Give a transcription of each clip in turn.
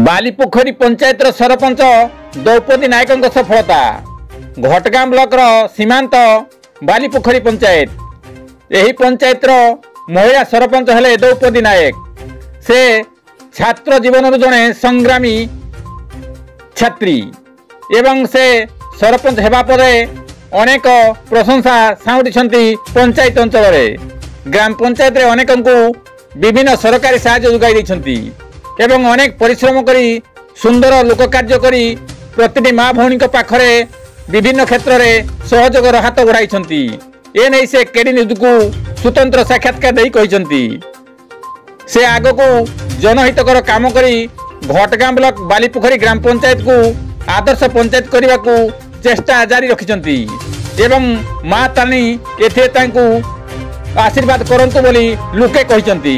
बालीपोखरी पंचायत सरपंच द्रौपदी नायक सफलता घटगां ब्लॉक सीमांत बालीपोखरी पंचायत यही पंचायत महिला सरपंच हेले द्रौपदी नायक। से छात्र जीवन जड़े संग्रामी छात्री एवं से सरपंच हेबा परे अनेक प्रशंसा साउंटी पंचायत अंचल ग्राम पंचायत अनेक विभिन्न सरकारी साहाय्य जोगाई एवं अनेक परिश्रम करी सुंदर लोक कार्य करी प्रतिटी माँ भौणी पाखरे विभिन्न क्षेत्र में सहयोगर हाथ बढ़ाई एने से केडी न्यूज को स्वतंत्र साक्षात्कार दे कहते से आग को जनहितकर काम करी घटगां ब्लॉक बालीपोखरी ग्राम पंचायत को आदर्श पंचायत करने को चेष्टा जारी रखिंट एवं माँ तानी एथे आशीर्वाद करंतु बोली लोके कहते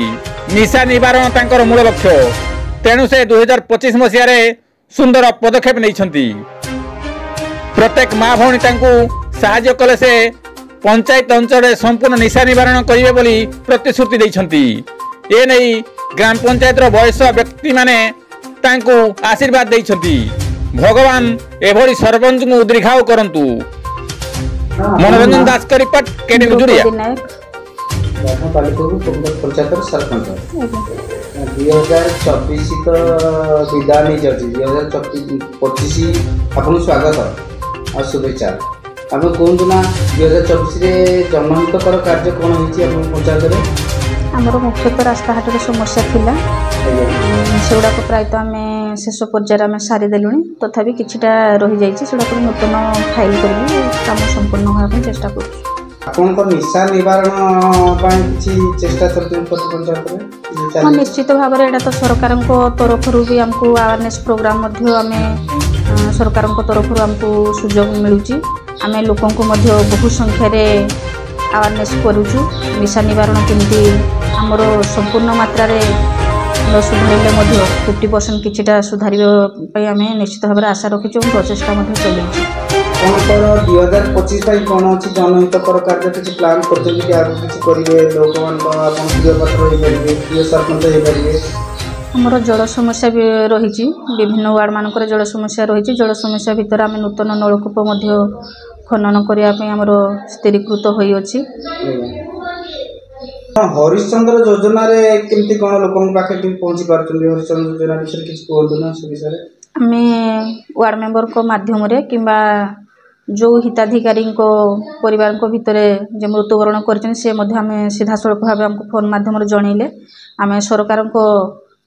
निशा निवारण तांकर मूल लक्ष्य तेणु से 2025 मसीह सुंदर पदक्षेप नहीं प्रत्येक माँ भौणी साहाय्य कले से पंचायत अंचल संपूर्ण निशा निवारण करेंगे बोली प्रतिश्रुति देइछंती। ए नहीं ग्राम पंचायत वयस्क व्यक्ति माने तांको आशीर्वाद देइछंती। भगवान एभली सरपंच को दीर्घायु करंतु। मनोरंजन दास का रिपोर्ट केडी जुड़िया पंचायत सरपंच 2024 तो विदा नहीं जाती 2025 आपन स्वागत और शुभेच्छा आप कहतु ना 2024 जनहितकर कार्य कौन होती पंचायत आमर मुख्यतः रास्ताघाट समस्या थिला सेगुड़ाक प्रायतः आम शेष पर्यायर सारीदेलु तथापि किछिटा रही जाइए नूतन फाइल कर काम संपूर्ण होगा चेष्टा कर निशा निवारण चेष्टा पंचायत हाँ निश्चित भाव में यहाँ तो सरकार तरफ भी आमको अवेयरनेस प्रोग्राम आम सरकार तरफ आमको सुजोग मिलूँ आम लोक बहु संख्यार अवेयरनेस करुचु निशा निवारण केमती आमर संपूर्ण मात्रा सुधारे 50% किछिटा सुधार आम निश्चित भाव में आशा रखीचु प्रचेषा चलू 2025 कौन अच्छी जनहितकर कार्य किसी प्लान करेंगे लोक सरपंच आमर जल समस्या भी रही विभिन्न वार्ड मानक जल समस्या रही जल समस्या भितर आम नूतन नलकूप खनन करने स्थिरीकृत होइछि। हरिश्चंद्र योजना रे केमती कौन लोक पाखे पहुंची पार्टी हरिश्चंद्र योजना विषय किसी कहतु ना से विषय आम वार्ड मेंबर को माध्यम किंबा जो हिताधिकारी परिवार को भितर जे मृत्युवरण कर सीधा सड़क भाव आमको फोन माध्यम जनइले आम सरकार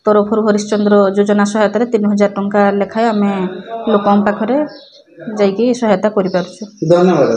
तरफ हरिश्चंद्र योजना सहायता 3000 टंका लेखाएं आम लोक पाखे जाइए सहायता कर। धन्यवाद।